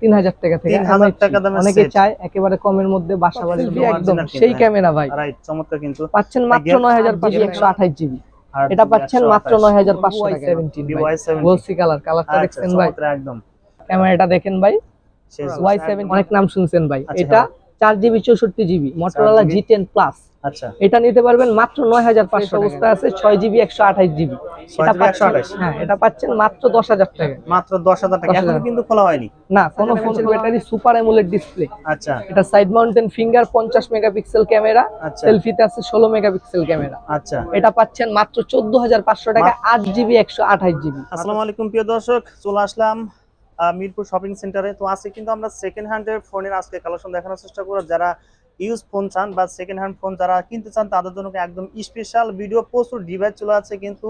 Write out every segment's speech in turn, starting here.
3000 টাকা থেকে। 3000 টাকা দামের অনেকে সেট চায় একেবারে কমের মধ্যে বাসাবাড়ির একদম সেই ক্যামেরা ভাই। রাইট, চমৎকার কিন্তু পাচ্ছেন মাত্র 9500 128 জিবি। এটা পাচ্ছেন মাত্র 9500 টাকা। গোলসি কালারটা দেখছেন ভাই, একদম। ক্যামেরাটা দেখেন ভাই, Y7 অনেক নাম শুনছেন ভাই। এটা 4GB 64GB Motorola G10 Plus। আচ্ছা, এটা নিতে পারবেন মাত্র 9500 অবস্থা আছে 6GB 128GB। এটা পাচ্ছেন, হ্যাঁ এটা পাচ্ছেন মাত্র 10000 টাকা। মাত্র 10000 টাকা। এখনো কিন্তু খোলা হয়নি না, কোনো ফোনের ব্যাটারি সুপার অ্যামোলেড ডিসপ্লে। আচ্ছা, এটা side mounted finger 50 megapixel camera, সেলফিতে আছে 16 মেগাপিক্সেল ক্যামেরা। আচ্ছা, এটা পাচ্ছেন মাত্র 14500 টাকা 8GB 128GB। আসসালামু আলাইকুম প্রিয় দর্শক, চলে আসলাম মিরপুর শপিং সেন্টারে। তো আজকে কিন্তু আমরা সেকেন্ড হ্যান্ডের ফোনের আজকে কালেকশন দেখানোর চেষ্টা করব। যারা ইউজ ফোন চান বা সেকেন্ড হ্যান্ড ফোন যারা কিনতে চান তাদের জন্য একদম স্পেশাল ভিডিও, প্রচুর ডিভাইস চলে আছে কিন্তু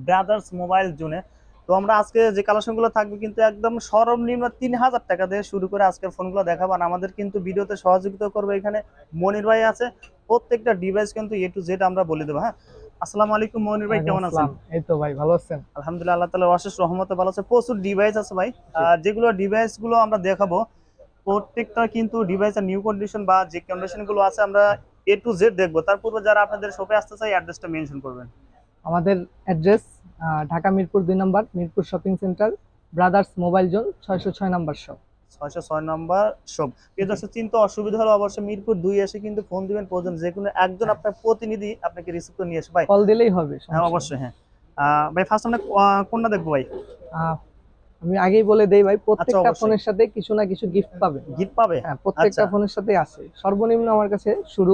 ব্রাদার্স মোবাইল জোনে। তো আমরা আজকে যে কালেকশনগুলো থাকবে কিন্তু একদম সর্বনিম্ন 3000 টাকা দিয়ে শুরু করে আজকের ফোনগুলো দেখাবো। আর আমাদের কিন্তু ভিডিওতে সহযোগিতা করবে এখানে মনির ভাই আছে। প্রত্যেকটা ডিভাইস কিন্তু এ টু জেড আমরা বলে দেবো। হ্যাঁ, আসসালামু আলাইকুম মনির ভাই, কেমন আছেন? এই তো ভাই ভালো আছেন? আলহামদুলিল্লাহ, আল্লাহ তাআলার অশেষ রহমতে ভালো আছে। প্রচুর ডিভাইস আছে ভাই, যেগুলো ডিভাইস গুলো আমরা দেখাবো প্রত্যেকটা কিন্তু ডিভাইসের নিউ কন্ডিশন বা যে কন্ডিশন গুলো আছে আমরা এ টু জেড দেখবো। তার পূর্বে যারা আপনাদের শপে আসতে চাই অ্যাড্রেসটা মেনশন করবেন। আমাদের অ্যাড্রেস ঢাকা মিরপুর 2 নম্বর, Mirpur shopping centre, brothers mobile zone, 606 নম্বর শপ। 606 নম্বর শপ। প্রিয় দর্শক, চিন্তা অসুবিধা হলে অবশ্যই মিরপুর 2 এসে কিন্তু ফোন দিবেন। প্রয়োজন যে কোনো একজন আপনার প্রতিনিধি আপনাকে রিসিভ করে নিয়ে আসবে ভাই। কল দিলেই হবে। হ্যাঁ অবশ্যই। হ্যাঁ ভাই, ফার্স্ট আমরা কোনটা দেখবো ভাই? আমি আগেই বলে দেই ভাই, প্রত্যেকটা ফোনের সাথে কিছু না কিছু গিফট পাবে। গিফট পাবে? হ্যাঁ, প্রত্যেকটা ফোনের সাথে আছে। সর্বনিম্ন আমার কাছে শুরু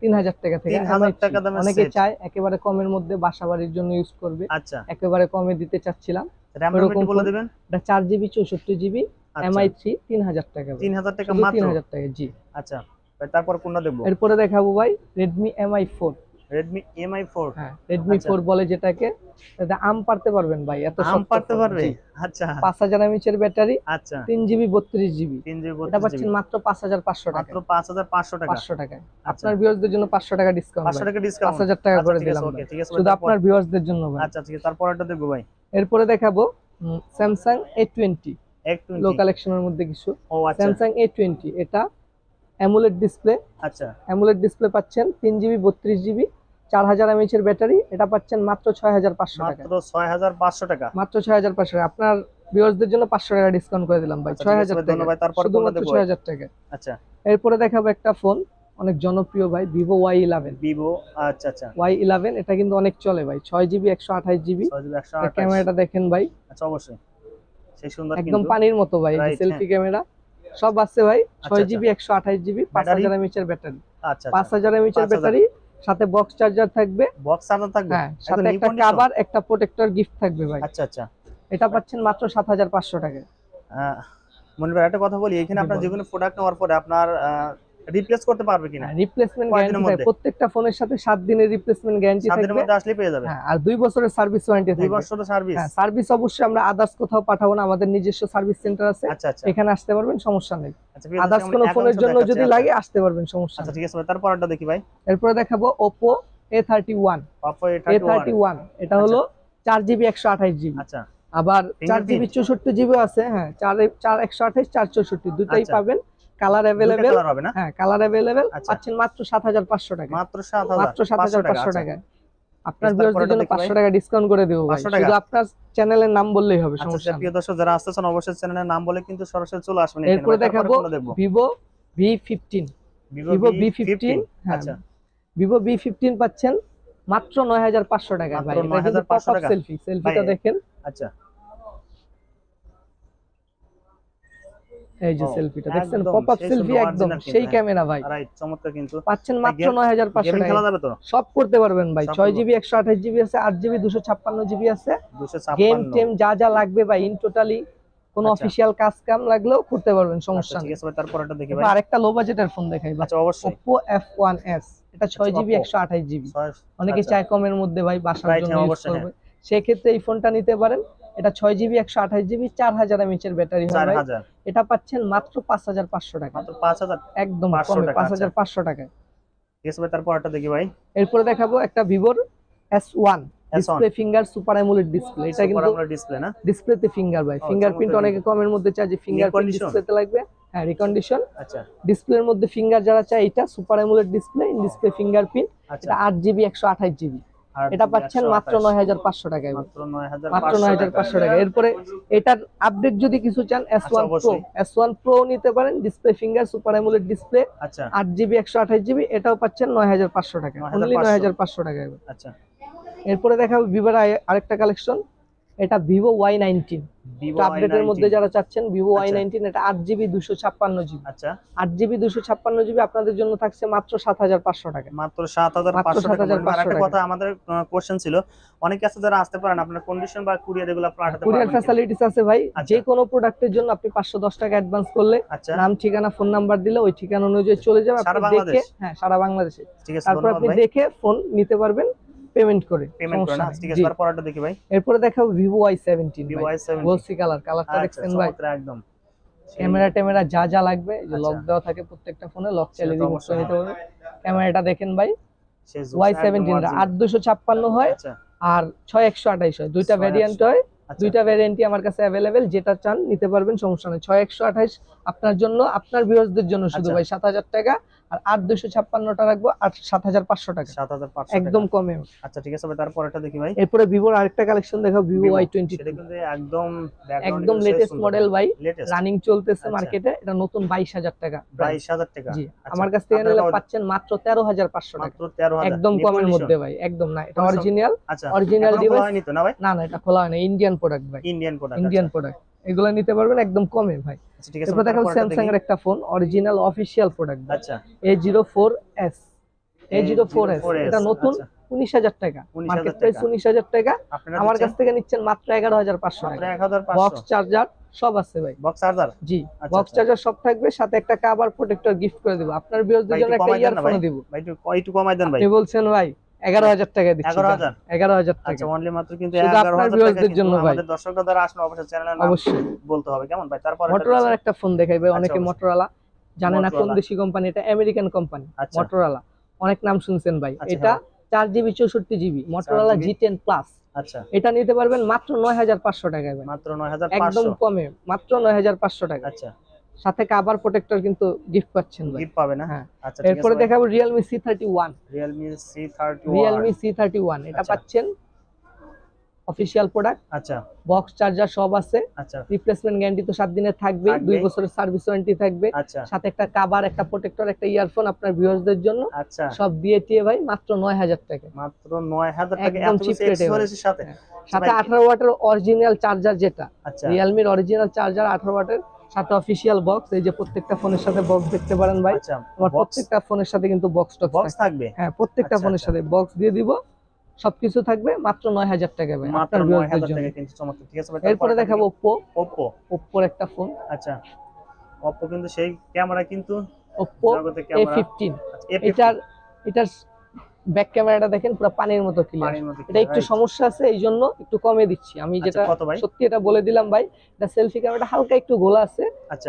3000 টাকা থেকে। 3000 টাকা দামের সেট। অনেকে চায় একেবারে কমের মধ্যে বাসাবাড়ির জন্য ইউজ করবে। আচ্ছা, একেবারে কমে দিতে চাচ্ছিলাম। র‍্যাম রোম বলে দিবেন। এটা 4GB 64GB MI3 3000 টাকা। 3000 টাকা মাত্র? 3000 টাকা, জি। আচ্ছা ভাই, তারপর কোনটা দেখবো? এরপরে দেখাবো ভাই Redmi MI4। Redmi MI4? হ্যাঁ, Redmi 4 বলে যেটাকে। এটা আম পারতে পারবেন ভাই, এত আম পারতে পারবে? আচ্ছা, 5000 mAh এর ব্যাটারি। আচ্ছা, 3GB 32GB। এটা পাচ্ছেন মাত্র 5500 টাকা। মাত্র 5500 টাকা। 500 টাকা। আপনার ভিউয়ারদের জন্য 500 টাকা ডিসকাউন্ট। 500 টাকা ডিসকাউন্ট, 5000 টাকা করে দিলাম। ওকে ঠিক আছে, শুধু আপনার ভিউয়ারদের জন্য ভাই। আচ্ছা ঠিক আছে, তারপরটা দেখবো ভাই। এরপরে দেখাবো Samsung A20। লো কালেকশনের মধ্যে কিছু। Samsung A20, এটা অ্যামোলেড ডিসপ্লে। আচ্ছা, অ্যামোলেড ডিসপ্লে পাচ্ছেন 3GB 32GB 4000 mAh এর ব্যাটারি। এটা পাচ্ছেন মাত্র 6500 টাকা। মাত্র 6500 টাকা। মাত্র 6500 টাকা। আপনার ভিউয়ারদের জন্য 500 টাকা ডিসকাউন্ট করে দিলাম ভাই। 6000 টাকা। ধন্যবাদ। তারপর কোনটা দেখবো? 6000 টাকা। আচ্ছা, এরপরে দেখাবো একটা ফোন অনেক জনপ্রিয় ভাই, Vivo Y11। Vivo, আচ্ছা আচ্ছা, Y11 এটা কিন্তু অনেক চলে ভাই। 6GB 128GB। ক্যামেরাটা দেখেন ভাই। আচ্ছা অবশ্যই, সেই সুন্দর একদম পানির মতো ভাই। সেলফি ক্যামেরা সব আছে ভাই। 6GB 128GB 5000 mAh এর ব্যাটারি। আচ্ছা, 5000 mAh এর ব্যাটারি, সাথে বক্স চার্জার থাকবে। বক্স চার্জার থাকবে? হ্যাঁ, সাথে একটা কভার, একটা প্রোটেক্টর গিফট থাকবে ভাই। আচ্ছা আচ্ছা, এটা পাচ্ছেন মাত্র 7500 টাকা। মনির ভাই, একটা কথা বলি, এখানে আপনার যে কোনো প্রোডাক্ট নেওয়ার পরে আপনার রিপ্লেস করতে পারবে কিনা? রিপ্লেসমেন্ট গ্যারান্টি থাকে প্রত্যেকটা ফোনের সাথে। 7 দিনের রিপ্লেসমেন্ট গ্যারান্টি থাকবে। 7 দিনের মধ্যে আসলে পেয়ে যাবে। হ্যাঁ, আর 2 বছরের সার্ভিস ওয়ারেন্টি থাকবে। 2 বছরের সার্ভিস? হ্যাঁ, সার্ভিস অবশ্যই আমরা আদার্স কোথাও পাঠাবো না, আমাদের নিজস্ব সার্ভিস সেন্টার আছে। আচ্ছা আচ্ছা, এখানে আসতে পারবেন, সমস্যা নেই। আচ্ছা, আদার্স কোনো ফোনের জন্য যদি লাগে আসতে পারবেন, সমস্যা নেই। আচ্ছা ঠিক আছে ভাই, তারপরটা দেখি ভাই। এরপরে দেখাবো Oppo A31। Oppo A31, এটা হলো 4GB 128GB। আচ্ছা, আবার 4GB 64GB আছে। হ্যাঁ, 4 128 464 দুটাই পাবেন। কালার अवेलेबल হবে না? হ্যাঁ, কালার अवेलेबल। পাচ্ছেন মাত্র 7500 টাকা। মাত্র 7500 টাকা। আপনার ভিউয়ারদের জন্য 500 টাকা ডিসকাউন্ট করে দেব ভাই। শুধু আপনার চ্যানেলের নাম বললেই হবে, সমস্যা নেই। প্রিয় দর্শক, যারা আসতেছেন অবশ্যই চ্যানেলের নাম বলে কিন্তু সরাসরি চলে আসবেন। এরপর দেখাবো Vivo V15। Vivo V15, আচ্ছা, Vivo V15 পাচ্ছেন মাত্র 9500 টাকা ভাই। এটা কিন্তু পপআপ সেলফি, সেলফিটা দেখেন। আচ্ছা, এই যে সেলফিটা দেখছেন, পপআপ সেলফি, একদম সেই ক্যামেরা ভাই। রাইট, চমৎকার কিন্তু পাচ্ছেন মাত্র 9500 টাকা। খেলা যাবে তো? সব করতে পারবেন ভাই। 6GB 128GB আছে, 8GB 256GB আছে। গেম টেম যা যা লাগবে ভাই, ইন টোটালি কোন অফিশিয়াল কাজ কাম লাগলেও করতে পারবেন, সমস্যা নেই। ঠিক আছে ভাই, তারপরটা দেখি ভাই। আরেকটা লো বাজেটের ফোন দেখাই ভাই। আচ্ছা অবশ্যই, Oppo F1s। এটা 6GB 128GB। অনেকে চায় কমের মধ্যে ভাই বাসার জন্য ইউজ করবে, সেই ক্ষেত্রে এই ফোনটা নিতে পারেন। এটা 6GB 128GB 4000 mAh এর ব্যাটারি হবে ভাই। এটা পাচ্ছেন মাত্র 5500 টাকা। মাত্র 5000, একদম কমে 5500 টাকা। ঠিক আছে ভাই, তারপরটা দেখি ভাই। এরপরে দেখাবো একটা Vivo S1। Display finger super AMOLED display, এটা কিন্তু ডিসপ্লে না, ডিসপ্লেতে ফিঙ্গার ভাই, ফিঙ্গারপ্রিন্ট অনেকে কমের মধ্যে চায় যে ফিঙ্গারপ্রিন্ট ডিসপ্লেতে লাগবে, হ্যাঁ রিকন্ডিশন। আচ্ছা ডিসপ্লের মধ্যে ফিঙ্গার যারা চায় এটা super AMOLED display, in display fingerprint, এটা 8GB 128GB, এটা পাচ্ছেন মাত্র 9500 টাকায়, মাত্র 9500 টাকা। এরপরে এটার আপডেট যদি কিছু চান S1 Pro নিতে পারেন, display finger super AMOLED display, আচ্ছা 8GB 128GB, এটাও পাচ্ছেন 9500 টাকা, অনলি 9500 টাকায়। আচ্ছা এরপরে দেখাবো ভিভোর আরেকটা কালেকশন, এটা ভিভো Y19, আপডেটের মধ্যে যারা চাচ্ছেন ভিভো Y19, এটা 8GB 256GB, আচ্ছা 8GB 256GB আপনাদের জন্য থাকছে মাত্র 7500 টাকা, মাত্র 7500 টাকা। আরেকটা কথা আমাদের কোশ্চেন ছিল, অনেকে আছে যারা আসতে পারেন আপনার কন্ডিশন বা কুরিয়ার এগুলো পাঠাতে পারবেন, কুরিয়ার ফ্যাসিলিটিস আছে ভাই। যে কোনো প্রোডাক্টের জন্য আপনি 510 টাকা অ্যাডভান্স করলে নাম ঠিকানা ফোন নাম্বার দিলে ওই ঠিকানা অনুযায়ী চলে যাবে, আপনি দেখে, হ্যাঁ সারা বাংলাদেশে, ঠিক আছে, তারপর আপনি দেখে ফোন নিতে পারবেন পেমেন্ট করে, না, ঠিক আছে। তারপরটা দেখি ভাই, এরপর দেখাবো ভিভো Y17, গোলসি কালারটা দেখছেন ভাই, একদম ক্যামেরা যা যা লাগবে, যে লক দেওয়া থাকে প্রত্যেকটা ফোনে, লক চাইলে রিমুভ করে নিতে পারবেন। ক্যামেরাটা দেখেন ভাই, Y17 টা 8256 হয় আর 6128 হয়, দুইটা ভ্যারিয়েন্ট হয়, দুইটা ভ্যারিয়েন্টই আমার কাছে अवेलेबल, যেটা চান নিতে পারবেন, সমস্যা নেই। 6128 আপনার জন্য, আপনার ভিউয়ারদের জন্য শুধু ভাই 7000 টাকা, আর 8256 টা রাখবো 7500 টাকা, 7500 একদম কমে। আচ্ছা ঠিক আছে ভাই, তারপরটা দেখি ভাই। এরপরে ভিভোর আরেকটা কালেকশন দেখাও, ভিভো Y22, সেটা কিন্তু একদম লেটেস্ট মডেল ভাই, রানিং চলতেছে মার্কেটে, এটা নতুন 22000 টাকা, 22000 টাকা। জি, আমার কাছ থেকে নিলে পাচ্ছেন মাত্র 13500 টাকা, মাত্র 13000, একদম কমের মধ্যে ভাই, একদম না, এটা অরিজিনাল, অরিজিনাল ডিভাইস হয়নি তো না ভাই? না না, এটা খোলা হয় না, ইন্ডিয়ান প্রোডাক্ট ভাই, ইন্ডিয়ান প্রোডাক্ট, এগুলো নিতে পারবেন একদম কমে ভাই। ঠিক আছে, এরপর দেখাবো স্যামসাং এর একটা ফোন, অরিজিনাল অফিশিয়াল প্রোডাক্ট, আচ্ছা A04s, এটা নতুন 19000 টাকা, মার্কেট প্রাইস 19000 টাকা, আমার কাছ থেকে নিচ্ছেন মাত্র 11500 টাকা, বক্স চার্জার সব আছে ভাই, বক্স চার্জার, জি বক্স চার্জার সব থাকবে, সাথে একটা কভার প্রোটেক্টর গিফট করে দেব, আপনার ভিউয়ারদের জন্য একটা ইয়ারফোন দেব ভাই, একটু কমাই দেন ভাই, আপনি বলছেন ভাই 11000 টাকা দিচ্ছি, 11000 টাকা, আচ্ছা অনলি মাত্র কিন্তু 11000 টাকা জন্য ভাই, আমাদের দর্শকরা যারা আসলে অবশ্যই চ্যানেলের নাম অবশ্যই বলতে হবে, কেমন ভাই? তারপর মোটরোলার একটা ফোন দেখাই ভাই, অনেকে মোটরোলা জানে না কোন দেশি কোম্পানি, এটা আমেরিকান কোম্পানি মোটরোলা, অনেক নাম শুনছেন ভাই, এটা 4GB 64GB Motorola G10 plus, আচ্ছা এটা নিতে পারবেন মাত্র 9500 টাকায় ভাই, মাত্র 9500, একদম কমে, মাত্র 9500 টাকা, আচ্ছা সাথে কভার প্রোটেক্টর কিন্তু গিফট পাচ্ছেন ভাই, গিফট পাবে না, হ্যাঁ আচ্ছা ঠিক আছে। এরপর দেখাবো Realme C31, Realme C31 এটা পাচ্ছেন অফিশিয়াল প্রোডাক্ট, আচ্ছা বক্স চার্জার সব আছে, আচ্ছা রিপ্লেসমেন্ট গ্যারান্টি তো 7 দিনের থাকবে, 2 বছরের সার্ভিস ওয়ারেন্টি থাকবে, আচ্ছা সাথে একটা কভার, একটা প্রোটেক্টর, একটা ইয়ারফোন আপনার ভিউয়ারদের জন্য, আচ্ছা সব দিয়ে টিয়ে ভাই মাত্র 9000 টাকা, মাত্র 9000 টাকা, একদম চিপ রেটে, সাথে 18 ওয়াটের অরিজিনাল চার্জার, যেটা Realme এর অরিজিনাল চার্জার 18 ওয়াটের, সাথে অফিশিয়াল বক্স, এই যে প্রত্যেকটা ফোনের সাথে বক্স দেখতে পারেন ভাই, আমার প্রত্যেকটা ফোনের সাথে কিন্তু বক্স থাকবে, হ্যাঁ প্রত্যেকটা ফোনের সাথে বক্স দিয়ে দিব, সবকিছু থাকবে মাত্র 9000 টাকা ভাই, মাত্র 9000 টাকা কিন্তু চমৎকার, ঠিক আছে ভাই। এরপরে দেখাবো Oppo একটা ফোন, আচ্ছা Oppo কিন্তু সেই ক্যামেরা কিন্তু Oppo A15, এটার ব্যাক ক্যামেরাটা দেখেন পুরো পানির মতো ক্লিয়ার, এটা একটু সমস্যা আছে, এই জন্য একটু কমে দিচ্ছি আমি, যেটা সত্যি এটা বলে দিলাম ভাই, এটা সেলফি ক্যামেরাটা হালকা একটু গোলা আছে,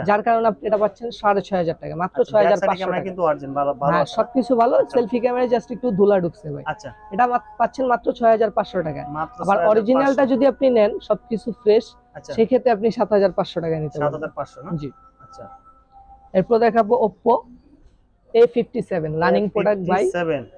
যার কারণে আপনি এটা পাচ্ছেন 6500 টাকা, মাত্র 6500 টাকা, কিন্তু অরিজিনাল ভালো, সবকিছু ভালো, সেলফি ক্যামেরায় জাস্ট একটু ধুলা ঢুকছে ভাই, আচ্ছা এটা পাচ্ছেন মাত্র 6500 টাকা, আবার অরিজিনালটা যদি আপনি নেন সবকিছু ফ্রেশ, সেই ক্ষেত্রে আপনি 7500 টাকা নিতে পারবেন, 7500 না, জি আচ্ছা। এরপর দেখাবো Oppo A57 রানিং প্রোডাক্ট ভাই,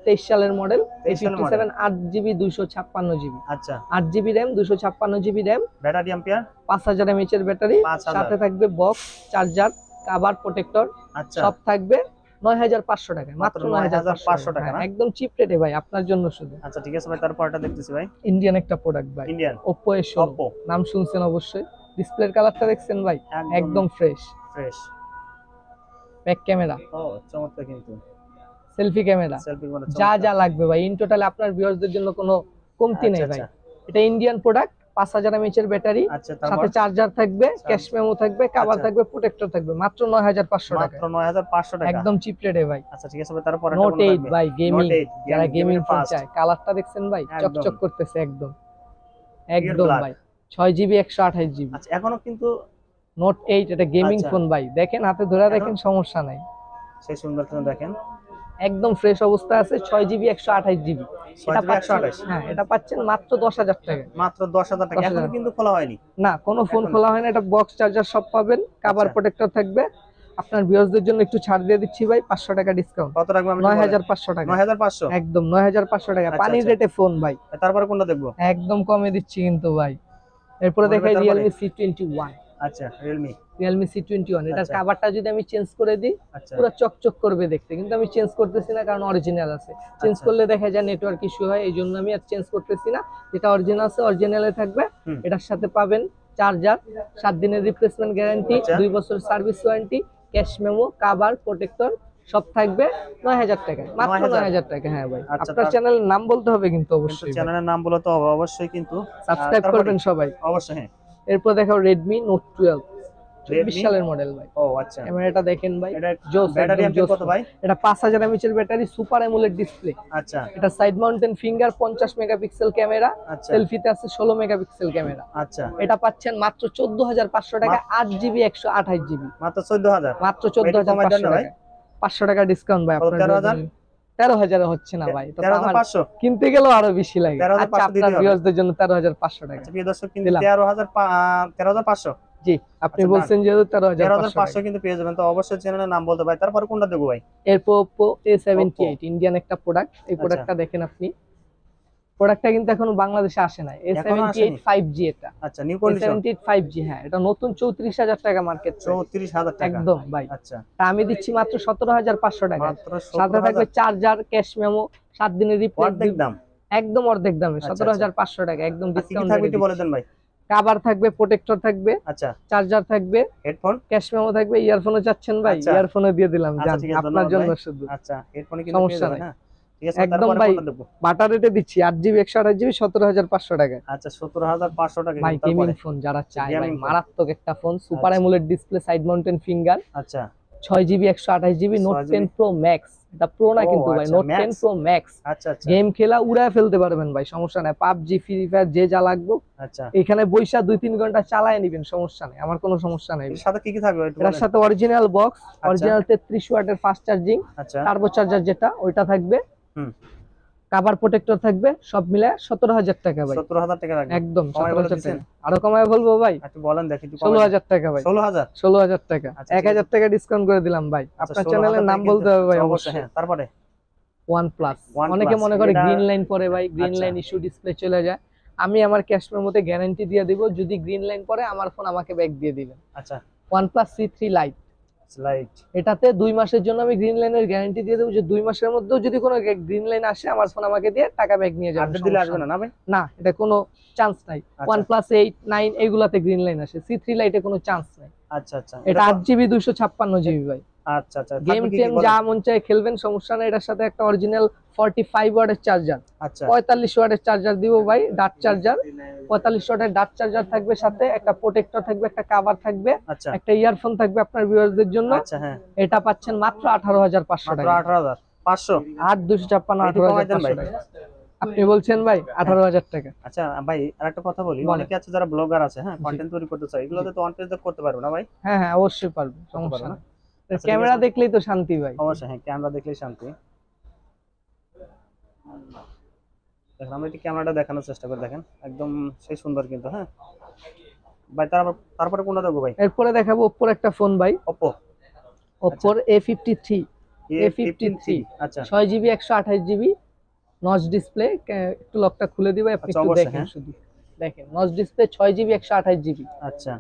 23 সালের মডেল, A57 8GB 256GB, আচ্ছা 8GB RAM 256GB RAM, battery ampere 5000 mAh এর ব্যাটারি, সাথে থাকবে বক্স চার্জার কভার প্রোটেক্টর, আচ্ছা সব থাকবে 9500 টাকা, মাত্র 9500 টাকা, একদম চিপ রেটে ভাই আপনার জন্য শুধু, আচ্ছা ঠিক আছে ভাই। তারপরটা দেখতেছি ভাই, ইন্ডিয়ান একটা প্রোডাক্ট ভাই, ইন্ডিয়ান Oppo A16, নাম শুনছেন অবশ্যই, ডিসপ্লের কালারটা দেখছেন ভাই, একদম ফ্রেশ, ব্যাক ক্যামেরা ও চমৎকার, কিন্তু সেলফি ক্যামেরা যা যা লাগবে ভাই, ইন টোটাল আপনার ভিউয়ারদের জন্য কোনো কমতি নেই ভাই, এটা ইন্ডিয়ান প্রোডাক্ট, 5000 mAh এর ব্যাটারি, সাথে চার্জার থাকবে, ক্যাশ মেমো থাকবে, কভার থাকবে, প্রোটেক্টর থাকবে, মাত্র 9500 টাকা, মাত্র 9500 টাকা, একদম চিপ রেটে ভাই, আচ্ছা ঠিক আছে ভাই। তারপর Note 8 ভাই, গেমিং, যারা গেমিং ফোন চায়, কালারটা দেখছেন ভাই চকচক করতেছে, একদম ভাই, 6GB 128GB, আচ্ছা এখনো কিন্তু Note 8 এটা গেমিং ফোন ভাই, দেখেন হাতে ধরে দেখেন, সমস্যা নাই, সেই সুন্দর ফোন দেখেন, একদম ফ্রেশ অবস্থা আছে, 6GB 128GB। এটা 6GB পাচ্ছেন, 128 হ্যাঁ এটা পাচ্ছেন মাত্র 10,000 টাকা। মাত্র 10,000 টাকা। এখনো কিন্তু খোলা হয়নি না, কোনো ফোন এখন? খোলা হয় না, এটা বক্স চার্জার সব পাবেন, কভার আচ্ছা। প্রোটেক্টর থাকবে। আপনার ভিউয়ারদের জন্য একটু ছাড় দিয়ে দিচ্ছি ভাই, 500 টাকা ডিসকাউন্ট। কত রাখবো আমি? 9,500 টাকা। 9,500 একদম 9,500 টাকা, আচ্ছা, পানির আচ্ছা। রেটে ফোন ভাই, তারপরে কোনটা দেখবো? একদম কমে দিচ্ছি কিন্তু ভাই। এরপরে বলবে দেখাই তারপরে? Realme C21। আচ্ছা, Realme। Realme C21 এটার আচ্ছা। কভারটা যদি আমি চেঞ্জ করে দিই, আচ্ছা, পুরো চকচক করবে দেখতে, কিন্তু আমি চেঞ্জ করতেছি না কারণ অরিজিনাল আছে। চেঞ্জ আচ্ছা। করলে দেখা যায় নেটওয়ার্ক ইস্যু হয়, এই জন্য আমি আর চেঞ্জ করতেছি না। যেটা অরিজিনাল আছে অরিজিনালে থাকবে। হুম। এটার সাথে পাবেন চার্জার, 7 দিনের রিপ্লেসমেন্ট গ্যারান্টি, আচ্ছা। 2 বছর service warranty, cash memo, cover protector সব থাকবে 9,000 টাকা, মাত্র 9,000 টাকা। হ্যাঁ ভাই, আচ্ছা, আপনার চ্যানেলের নাম বলতে হবে কিন্তু কিন্তু অবশ্যই ভাই। চ্যানেলের নাম বলে তো অবশ্যই কিন্তু সাবস্ক্রাইব তারপরে? করবেন সবাই অবশ্যই, হ্যাঁ। এরপর দেখাও Redmi Note 12, 24 Redmi? সালের মডেল ভাই। ও আচ্ছা। ক্যামেরাটা দেখেন ভাই, এটা জোস, ব্যাটারি একদম এমপিএর জোস কত ভাই? এটা 5000 mAh এর ব্যাটারি, সুপার অ্যামোলেড ডিসপ্লে। আচ্ছা, এটা side mounted finger, 50 megapixel camera, আচ্ছা। সেলফিতে আছে 16 মেগাপিক্সেল ক্যামেরা। আচ্ছা, এটা পাচ্ছেন মাত্র 14,500 টাকা, 8GB 128GB, মাত্র 14,000। মাত্র কমাই দেন 14,500 না ভাই? টাকা। 500 টাকা ডিসকাউন্ট ভাই আপনার 13,000? জন্য। 13,000 হচ্ছে না ভাই, তো আমার 13,500? কিনতে গেলেও আরো বেশি লাগে। 13,500 আচ্ছা, দিতে আপনার হবে। ভিউয়ারদের জন্য 13,500 টাকা। আচ্ছা প্রিয় দর্শক, কিন্তু দিলাম। 13,500 জি, আপনি আচ্ছা, বলছেন যেহেতু 13,500 13,500 কিন্তু পেয়ে যাবেন। তো অবশ্যই চ্যানেলের নাম বলতে ভাই। তারপরে কোনটা দেবো ভাই? এরপর Oppo A78, ইন্ডিয়ান একটা প্রোডাক্ট। এই প্রোডাক্টটা দেখেন আপনি, প্রোডাক্টটা কিন্তু এখনো বাংলাদেশে আসে নাই। এখনো A78 আসেনি? 5G এটা। আচ্ছা, নিউ কন্ডিশন। A78 5G, হ্যাঁ এটা নতুন 34,000 টাকা মার্কেট। 34,000 টাকা। একদম ভাই। আচ্ছা, তা আমি দিচ্ছি মাত্র 17,500 টাকা। মাত্র সাথে থাকবে 17,000? চার্জার, ক্যাশ মেমো, 7 দিনের অর্ধেক রিপ্লেস, দাম। একদম অর্ধেক দামে, আচ্ছা, 17,500 টাকা একদম আর কি কি ডিসকাউন্ট থাকবে রেটে একটু বলে দিচ্ছি। দেন ভাই। কভার থাকবে, প্রোটেক্টর থাকবে, আচ্ছা, চার্জার থাকবে, হেডফোন? ক্যাশ মেমো থাকবে, ইয়ারফোনও চাচ্ছেন ভাই, আচ্ছা। ইয়ারফোনও দিয়ে দিলাম আচ্ছা, জান, ঠিক আছে, আপনার ধন্যবাদ জন্য ভাই। শুধু। আচ্ছা, হেডফোনে কিন্তু পেয়ে সমস্যা যাবেন, নাই। হ্যাঁ। ঠিক আছে, একদম তারপরে ভাই, কোনটা দেবো? বাটা রেটে দিচ্ছি, 8GB 128GB 17,500 টাকা। আচ্ছা, 17,500 টাকা। ভাই তারপরে? গেমিং ফোন যারা চায় ভাই, গেমিং ফোন। মারাত্মক একটা ফোন, সুপার আচ্ছা। AMOLED display, side mounted finger, আচ্ছা, 6GB 128GB, note 6GB 10 pro max. এটা প্রো না ও কিন্তু ভাই, আচ্ছা, নোট 10 Max। Pro max. আচ্ছা, আচ্ছা, গেম খেলা উড়ায় ফেলতে পারবেন ভাই, সমস্যা নাই। পাবজি, ফ্রি ফায়ার, যে যা লাগবে আচ্ছা। এখানে বইসা 2-3 ঘন্টা চালায় নিবেন, সমস্যা নেই, আমার কোনো সমস্যা নাই। এর সাথে কি কি থাকবে একটু এটার বলেন। সাথে অরিজিনাল বক্স, অরিজিনাল 33 ওয়াটের ফাস্ট চার্জিং, আচ্ছা, টার্বো চার্জার যেটা ওইটা থাকবে, হুম, কভার প্রোটেক্টর থাকবে, সব মিলে 17,000 টাকা ভাই। 17,000 টাকা রাখবেন। একদম কমায় বলে 17,000 দিচ্ছেন? টাকা, আরো কমায় বলবো ভাই, একটু বলেন দেখি, একটু 16,000 টাকা ভাই। 16,000? 16,000 টাকা, আচ্ছা, ঠিক আছে। 1,000 টাকা ডিসকাউন্ট করে দিলাম ভাই। আচ্ছা, আপনার 16,000 চ্যানেলের নাম টাকা বলতে হবে ভাই কিন্তু অবশ্যই। হ্যাঁ। তারপরে? OnePlus, OnePlus, অনেকে মনে করে এটা- গ্রিন লাইন পরে ভাই, গ্রিন আচ্ছা। লাইন ইস্যু, ডিসপ্লে চলে যায়। আমি আমার ক্যাশ মেমোতে গ্যারান্টি দিয়ে দিব, যদি গ্রিন লাইন পরে আমার ফোন আমাকে ব্যাক দিয়ে দিবেন। আচ্ছা, OnePlus C3 Lite, স্লাইড। এটাতে 2 মাসের জন্য আমি গ্রিন লাইনের গ্যারান্টি দিয়ে দেবো, যে 2 মাসের মধ্যেও যদি কোনো গ্রিন লাইন আসে আমার ফোন আমাকে দিয়ে টাকা ব্যাক নিয়ে যাবেন। আপডেট দিলে আসবে না না ভাই? না, এটা কোনো চান্স নাই। আচ্ছা। OnePlus 8, 9 এগুলাতে গ্রিন লাইন আসে, C3 Lite কোনো চান্স নাই। আচ্ছা, আচ্ছা। এটা 8GB 256GB ভাই। আচ্ছা, আচ্ছা। গেম থাকবে কি টেম কি বলেন? যা মন চায় খেলবেন, সমস্যা নাই। এটার সাথে একটা অরিজিনাল 45 ওয়াটের চার্জার, আচ্ছা, 45 ওয়াটের চার্জার দিব ভাই, ডাট চার্জার, 45 ওয়াটের ডাট চার্জার থাকবে, সাথে একটা প্রোটেক্টর থাকবে, একটা কভার থাকবে, আচ্ছা, একটা ইয়ারফোন থাকবে আপনার ভিউয়ারদের জন্য। আচ্ছা, হ্যাঁ। এটা পাচ্ছেন মাত্র 18,500 মাত্র টাকা। 18,500? 8,256, একটু কমাই দেন 18,500 ভাই। টাকা। আপনি বলছেন ভাই 18,000 টাকা। আচ্ছা ভাই, আরেকটা কথা বলি, বলেন। অনেকে আছে যারা ব্লগার আছে, হ্যাঁ, কন্টেন্ট তৈরি করতে চায়, এগুলোতে তো অনপেজ করতে পারবে না ভাই? হ্যাঁ হ্যাঁ, অবশ্যই পারবে, সমস্যা পারবে না? না। আচ্ছা, ঠিক ক্যামেরা আছে। দেখলেই তো শান্তি ভাই। অবশ্যই, হ্যাঁ, ক্যামেরা দেখলেই শান্তি। দেখেন, আমরা একটু ক্যামেরাটা দেখানোর চেষ্টা করি, দেখেন একদম সেই সুন্দর কিন্তু, হ্যাঁ ভাই। তারপরে কোনটা দেবো ভাই? এরপরে দেখাবো ওপ্পোর একটা ফোন ভাই, ওপ্পো ওপ্পোর A53। A53। আচ্ছা, 6GB 128GB, নচ ডিসপ্লে। একটু লকটা খুলে দিবে, আপনি আচ্ছা, একটু অবশ্যই, দেখেন হ্যাঁ। শুধু দেখেন, নচ ডিসপ্লে, 6GB 128GB। আচ্ছা,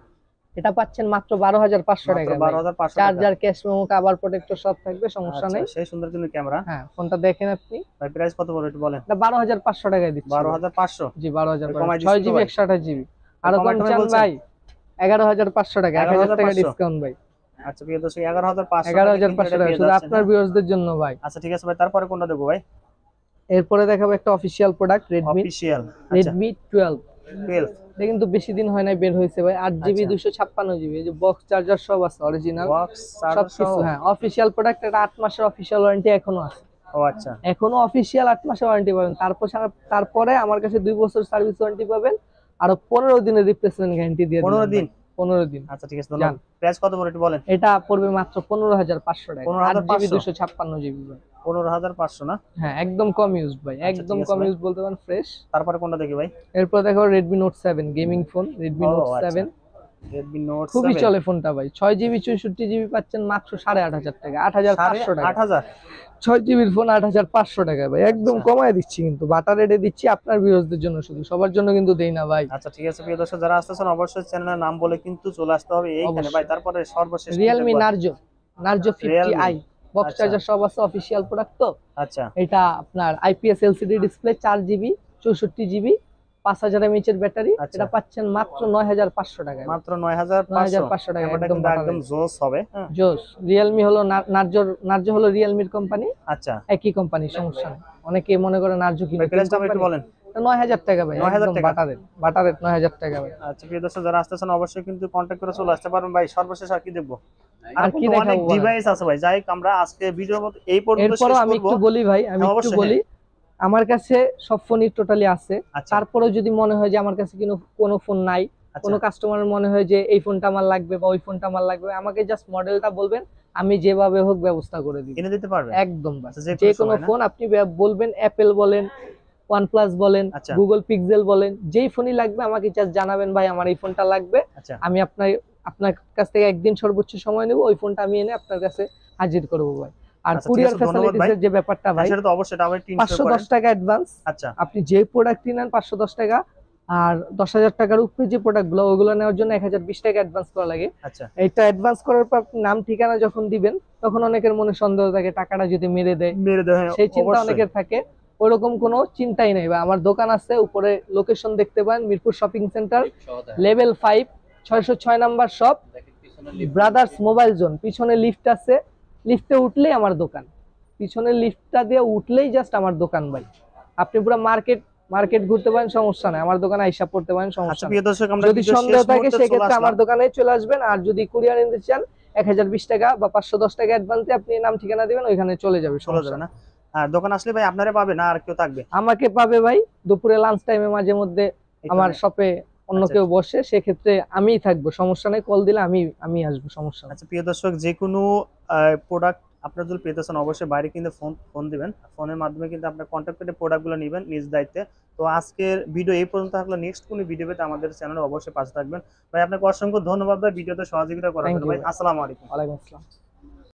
এটা পাচ্ছেন মাত্র 12,500 মাত্র টাকা। 12,500 টাকা। Charger, cash memo, cover protector সব থাকবে, সমস্যা আচ্ছা, নেই। সেই সুন্দর কিন্তু ক্যামেরা। হ্যাঁ, ফোনটা দেখেন আপনি। ভাই প্রাইস কত পড়বে একটু বলেন। এটা 12,500 টাকায় দিচ্ছি। 12,500? জি, 12,500, কমাই দিচ্ছি তো 6GB ভাই। 128GB। আরো কমাই কম টমাই চান বলছেন? ভাই, 11,500 টাকা, 1,000 টাকা 11,500? ডিসকাউন্ট ভাই। আচ্ছা প্রিয় দর্শক, 11,500 11,500 টাকা শুধু আপনার ভিউয়ারদের জন্য ভাই। আচ্ছা, ঠিক আছে ভাই। তারপরে কোনটা দেবো ভাই? এরপরে দেখাবো একটা অফিশিয়াল প্রোডাক্ট, Redmi অফিশিয়াল। আচ্ছা, Redmi 12। 12। এটা কিন্তু বেশি দিন হয় নাই বের হয়েছে ভাই, 8GB আচ্ছা। 256GB, এই যে বক্স চার্জার সব আছে অরিজিনাল, বক্স চার্জার সবকিছু। সহ? হ্যাঁ, অফিশিয়াল প্রোডাক্ট। এটা 8 মাসের অফিশিয়াল ওয়ারেন্টি এখনো আছে, ও আচ্ছা, এখনো অফিশিয়াল 8 মাসের ওয়ারেন্টি পাবেন। তারপরে আমার কাছে 2 বছর সার্ভিস ওয়ারেন্টি পাবেন, আর 15 দিনের রিপ্লেসমেন্ট গ্যারান্টি দিয়ে 15 দিন? 15 দিন। আচ্ছা, ঠিক আছে, ধন্যবাদ। প্রাইস কত পড়বে একটু বলেন। এটা পড়বে মাত্র 15,500 টাকা, 15,500? 8GB 256GB ভাই। 15,500 না? হ্যাঁ একদম কম ইউজ ভাই, আচ্ছা, একদম ঠিক আছে কম ভাই। ইউজ বলতে পারেন ফ্রেশ। তারপরে কোনটা দেখি ভাই? এরপর দেখো Redmi Note 7 gaming phone, Redmi ও Note আচ্ছা, 7 Redmi Note খুবই 7 চলে ফোনটা ভাই। 6GB 64GB পাচ্ছেন মাত্র 8,500 টাকা, 8,500 টাকা। 8,500। 6GBর ফোন 8,500 টাকা ভাই, একদম আচ্ছা। কমায় দিচ্ছি কিন্তু, বাটা রেটে দিচ্ছি আপনার ভিউয়ারদের জন্য, শুধু সবার জন্য কিন্তু দেই না ভাই। আচ্ছা ঠিক আছে প্রিয় দর্শক, যারা আসতেছেন অবশ্যই চ্যানেলের নাম বলে কিন্তু চলে আসতে হবে এইখানে অবশ্যই। ভাই। তারপরে সর্বশেষ কি Realme দেখবো? Narzo 50i বক্স আচ্ছা। চার্জার সব আছে, অফিশিয়াল প্রোডাক্ট তো। আচ্ছা এটা আপনার IPS LCD display, 4GB 64GB 5000 mAh এর ব্যাটারি। আচ্ছা। এটা পাচ্ছেন মাত্র 9,500 টাকায়, মাত্র 9,500। 9,500 টাকা, ক্যামেরাটা একদম কিন্তু বাটা একদম রেট। জোস হবে। হ্যাঁ জোস। রিয়েলমি হলো নার্জো হলো রিয়েলমির কোম্পানি, আচ্ছা একই কোম্পানি, সমস্যা নেই। অনেকে মনে করে নার্জো কিনে, প্রাইসটা একটু বলেন। 9,000 টাকা ভাই, 9,000 একদম টাকা। বাটা রেট 9,000 টাকা ভাই। আচ্ছা প্রিয় দর্শক, যারা আসতেছেন অবশ্যই কিন্তু কন্টাক্ট করে চলে আসতে পারবেন ভাই। সর্বশেষ আর কি দেখবো? আর কি দেখাবো অনেক বলেন? ডিভাইস আছে ভাই, যাই হোক আমরা আজকে ভিডিওর মতো এই পর্যন্ত শেষ এরপরও আমি করব। একটু বলি ভাই, আমি হ্যাঁ, একটু অবশ্যই, বলি, আমার কাছে সব ফোনই টোটালি আছে। আচ্ছা। তারপরেও যদি মনে হয় যে আমার কাছে কোনো ফোন নাই, আচ্ছা। কোনো কাস্টমারের মনে হয় যে এই ফোনটা আমার লাগবে বা ওই ফোনটা আমার লাগবে, আমাকে জাস্ট মডেলটা বলবেন, আমি যেভাবে হোক ব্যবস্থা করে দিব, কিনে দিতে পারবেন একদম। আচ্ছা, যে কোনো সময় না? ফোন আপনি বলবেন, অ্যাপেল বলেন, OnePlus বলেন, আচ্ছা। গুগল পিক্সেল বলেন, যেই ফোনই লাগবে আমাকে জাস্ট জানাবেন ভাই আমার এই ফোনটা লাগবে। আচ্ছা আমি আপনার কাছ থেকে একদিন সর্বোচ্চ সময় নেব, ওই ফোনটা আমি এনে আপনার কাছে হাজির করব ভাই। আর আচ্ছা, ঠিক কুরিয়ার আছে, ধন্যবাদ ভাই। ফ্যাসিলিটিসের যে ব্যাপারটা ভাই, সেটা তো অবশ্যই, এটা আবার একটু ইনশিওর করেন। 510 টাকা অ্যাডভান্স। আচ্ছা আপনি যে প্রোডাক্টই নেন 510 টাকা, আর 10,000 টাকার উপরে যে প্রোডাক্টগুলো ওগুলো নেওয়ার জন্য 1,020 টাকা অ্যাডভান্স করা লাগে। আচ্ছা এটা অ্যাডভান্স করার পর আপনি নাম ঠিকানা যখন দিবেন, তখন অনেকের মনে সন্দেহ থাকে টাকাটা যদি মেরে দেয়, মেরে দেয়, হ্যাঁ, সেই চিন্তা অবশ্যই। অনেকের থাকে। ওরকম কোনো চিন্তাই নেই ভাই। আমার দোকান আছে, উপরে লোকেশন দেখতে পান, Mirpur shopping centre, level 5, 606 number shop, brothers mobile zone. পিছনে লিফট আছে, লিফটে উঠলেই আমার দোকান, পিছনে লিফটটা দিয়ে উঠলেই জাস্ট আমার দোকান ভাই। আপনি পুরো মার্কেট ঘুরতে পারেন, সমস্যা নাই, আমার দোকানে আইসা পড়তে পারেন, আচ্ছা সমস্যা প্রিয় নাই। দর্শক, আমরা যদি ভিডিও সন্দেহ শেষ থাকে মুহূর্তে চলে সেক্ষেত্রে আমার আসলাম। দোকানে চলে আসবেন। আর যদি কুরিয়ার নিতে চান 1,020 টাকা বা 510 টাকা অ্যাডভান্সে আপনি নাম ঠিকানা দিবেন, ওইখানে চলে যাবে, চলে সমস্যা যাবে না। না? আর দোকান আসলে ভাই আপনারে পাবে না আর কেউ থাকবে? আমাকে পাবে ভাই, দুপুরে লাঞ্চ টাইমে মাঝে মধ্যে আমার এখানে? শপে অন্য আচ্ছা, কেউ বসে, সেক্ষেত্রে আমিই থাকবো, সমস্যা নেই। কল দিলে আমি আসবো, সমস্যা নেই। আচ্ছা প্রিয় দর্শক, যে কোনো প্রোডাক্ট আপনারা যদি পেতে চান অবশ্যই বাইরে কিন্তু ফোন দিবেন, ফোনের মাধ্যমে কিন্তু আপনার কন্ট্যাক্ট করে প্রোডাক্টগুলো নেবেন নিজ দায়িত্বে। তো আজকের ভিডিও এই পর্যন্ত থাকলো, নেক্সট কোনো ভিডিও পেতে আমাদের চ্যানেলে অবশ্যই পাশে থাকবেন ভাই। আপনাকে অসংখ্য ধন্যবাদ ভাই ভিডিওতে সহযোগিতা করার জন্য ভাই। আসসালামু আলাইকুম। ওয়ালাইকুম আসসালাম।